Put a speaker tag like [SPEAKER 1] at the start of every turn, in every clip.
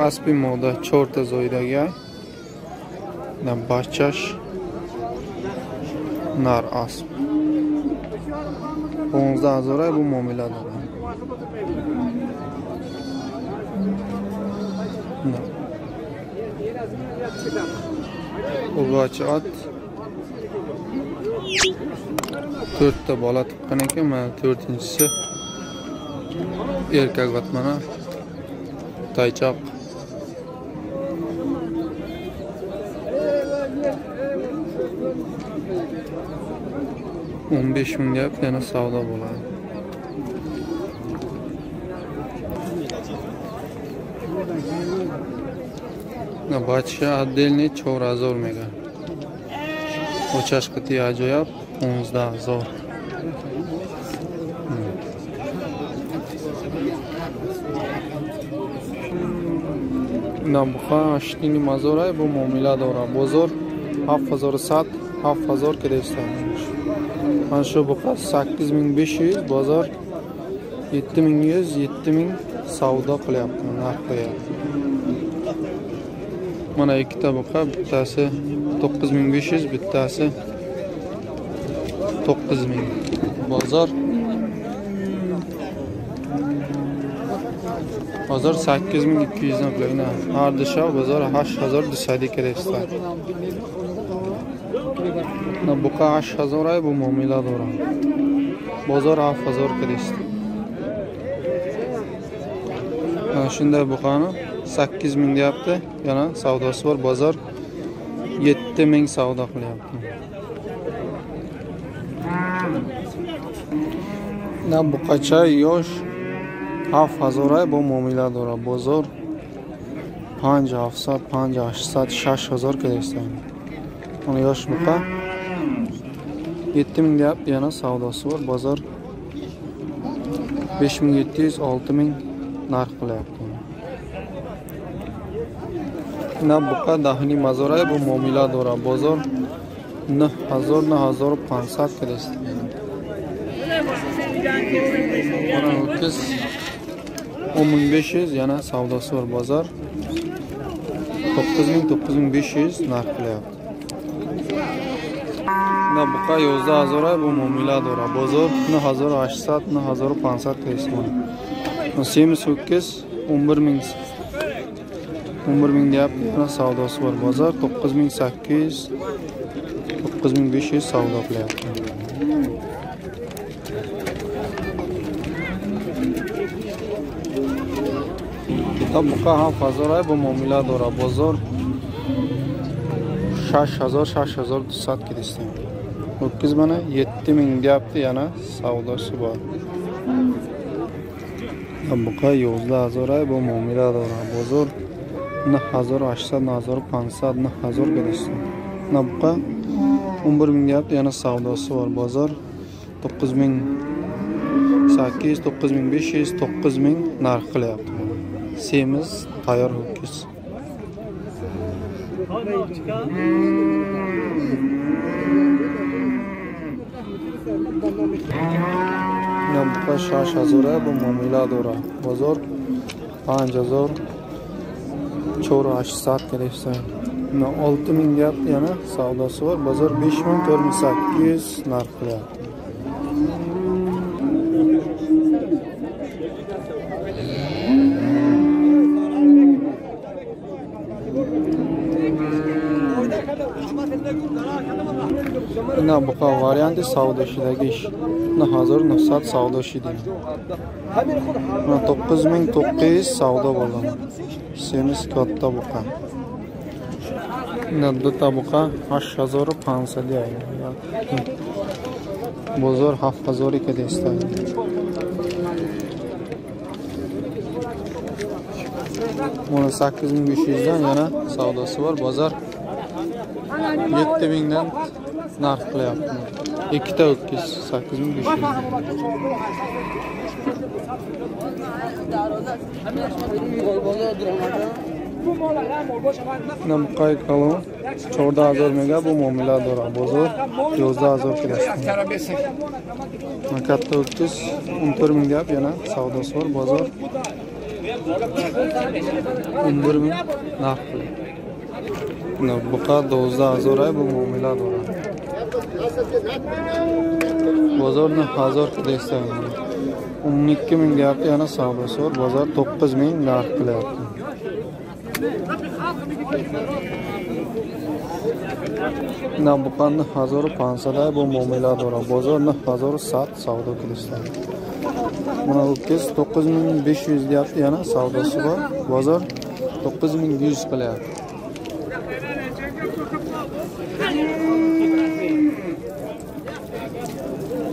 [SPEAKER 1] Aspi moda 4 zo'ydagi barchash nar asp 15,000 bu muomalada. Urg'ochi ot 4 ta bola tuqqan ekan, mana 4-inchisi erkak ot, mana taychoq. 15,000 deyap, yana savdo bo'ladi. Бачка отдельный 4,000 мега. Очашка ти аjoyib 15,000. Набуха аштини мазорай бу муомила дора. Бозор 7100, 7000 кедестан. Mana shu buqa 8500, bozor 7100, 7000 savdo qilyapti, narx qo'yapti. Mana ikkita buqa, bittasi 9500, bittasi 9000. Bozor 8200 dan qilayna. Har dishov bozor 8200 kreditlar. Buqa 8000 bu muomala dora. Bozor 7000 kredit. Shunday buqani 8000 deyapti, yana savdosi bor, bozor 7000 savdo qilyapti. Buqacha yosh 7000 bu muomala dora. Bozor 5700, 5800, 6000 kreditlar. Ona yosh buqa 7000 deyapti, yana savdosi bor, bozor 5700, 6000 narx qilyapti. Buqa dahni mazoray bu muomala dora. Bozor 9000, 9500 kredit. Mana ho'kiz 10500, yana savdosi bor, bozor 9000, 9500 narx qilyapti. Buqa 11000 bu muomala dora. Bozor 9800, 9500 kredit. Semiz ho'kiz 11000 deyapti, yana savdosi bor, bozor 9800, 9500 savdo qilyapti. Buqa 7000 bu muomala dora. Bozor 6000 kredit. Ho'kiz mana 7000 deyapti, yana savdosi bor. Buqa 11000 bu muomala dora. Bozor 9800, 9500, 9000 kredit. Buqa 11000 deyapti, yana savdosi bor, bozor 9800, 9500, 9000 narx qilyapti. Semiz tayyor ho'kiz. Buqa 6000 bu muomala dora. Bozor 5000, 4800 kreditlar. 6000 deyapti, yana savdosi bor, bozor 5000, 4800 narx qilyapti. Buqa varianti savdo ishidagi ish. 1900 savdo ishida. 9900 savdo bo'ldi. Semiz katta buqa. Bitta buqa 8500 deydi. Bozor 7000 kreditlar. Mana 8500 dan yana savdosi bor, bozor 7000 dan narx qilyapti. Ikkita ho'kiz 8500. Buqa kalon 14000 mega bu muomala dora. Bozor 11000 kredit. Katta ho'kiz 14000 deyap, yana savdosi bor, bozor 11.000 narx qiladi. Mana buqa 12,000 bu muomala dora. Bozorni hazor qilishdan 12.000 deyapti, yana savdosi bor. Bozor 9.000 narx qilyapti. Mana buqani hazori 500 bu muomala dora. Bozorni hazori 7 savdo qilishdan. Mana o'kiz 9.500 deyapti, yana savdosi bor. Bozor 9.100 qilyapti.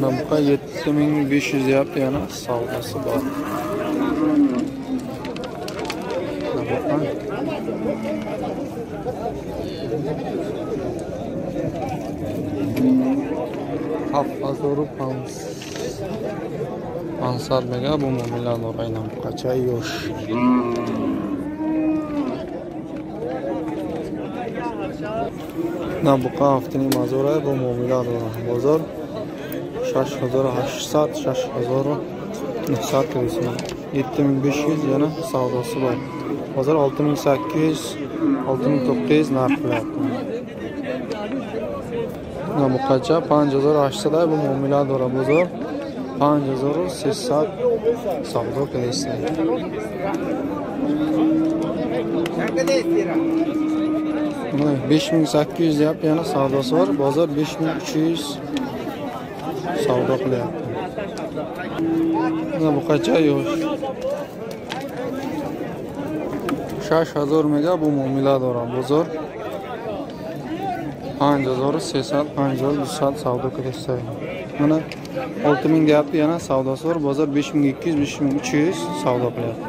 [SPEAKER 1] Mana buqa 7.500 deyapti, yana savdosi bor. Hafazor pounds. Ansar mega bu muomala o'raynan buqacha yosh. Na buqa haftaning mazori bu muomala o'raynan. Bozor 6800, 6900 qilsin. 7500 yana savdosi bor. Bozor 6800, 6900 narx qilyapti. Na buqacha 5800 bu muomala o'raynan. Bozor 5800 savdo qilsin. Mana 5800 deyapti, yana savdosi bor. Bozor 5300 savdo qilyapti. Mana buqacha yosh. 6000 mega bu muomala o'raynan. Bozor 5800, 5200 savdo qilsin. Mana 6000 deyapti, yana savdosi bor. Bozor 5200, 5300 savdo qilyapti.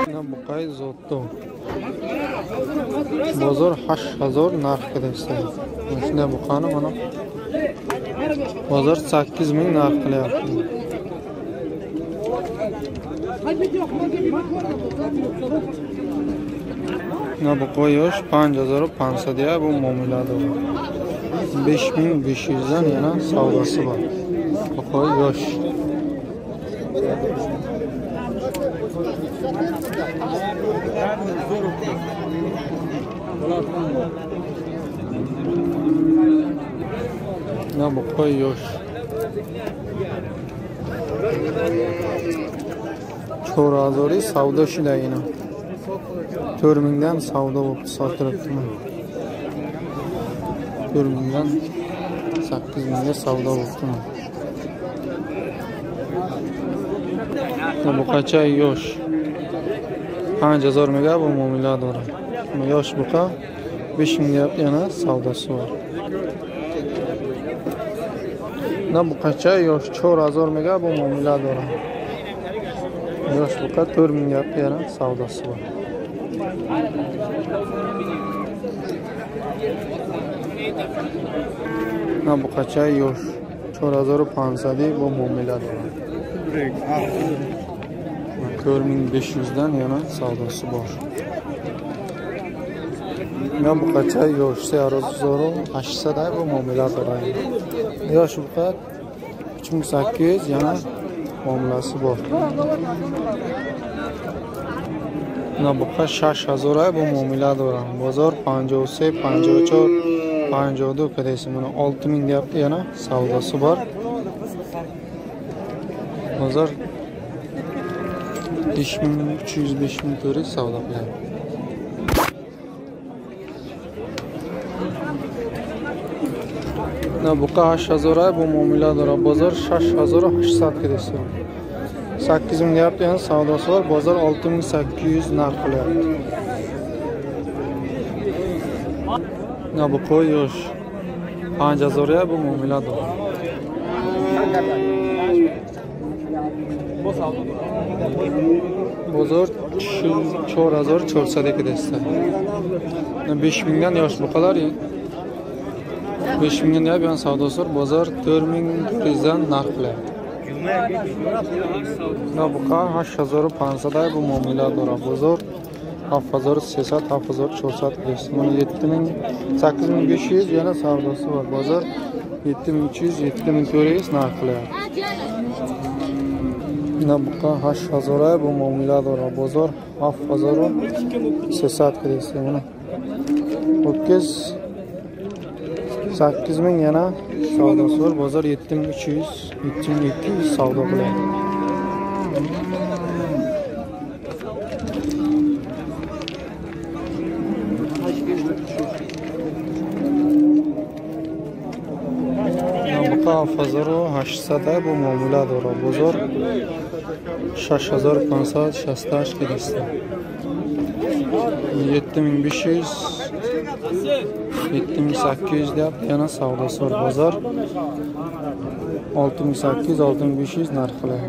[SPEAKER 1] Mana buqay zotto. Bozor 8000 narx qilishdi. Shunda buqani mana bozor 8000 narx qilyapti. Mana buqa yosh 5500 deya bu muomalada. 5500 dan yana savdosi bor. Buqa yosh. Na buqa yosh. Cho'razori savdo shilayini. 4000 dan savdo bo'lib sotilibdi. 4000 dan 8000 ga savdo bo'libdi. Na buqacha yosh. 5000 mega bu muomala dora. Yosh buqa 5000 deyapti, yana savdosi bor. Na buqacha yosh 4000 mega bu muomala dora. Yosh buqa 4000 deyapti, yana savdosi bor. Na buqacha yosh 4500 bu muomala dora. 4500 dan yana savdosi bor. Men buqacha yosh 3800 bu muomala dora. Yosh buqa 3800 yana muomalasi bor. Na buqa 6000 bu muomala dora. Bozor 53, 54, 52 qadaysi. Mana 6000 deyapti, yana savdosi bor. Bozor 5300, 5400 savdo qilyapti. Na buqa 8000 bu muomala dora. Bozor 6800 qadaysi. 8000 deyapti, yana savdosi bor. Bozor 6800 narx qilyapti. Na buqa yosh 5000 bu muomala dora. Bozor 4400 qadaysi. 5000 dan yosh buqalar 5000 deyap, yana savdosi bor. Bozor 4400 dan narx qilyapti. Na buqa 8500 bu muomala dora. Bozor 7300, 7400 qadaysi. Mana 7000, 8500 yana savdosi bor. Bozor 7300, 7400 narx qilyapti. Na buqa 8000 bu muomala dora bozor 7300 kiresi mana. Ho'kiz 8000 yana savdosi bor. Bozor 7300, 7200 savdo qiladi. Buqa 7800 bu muomala dora bozor 6568 kiresi. 7500 7800 deyapti, yana savdosi bor. Bozor 6800 6500 narx qiladi.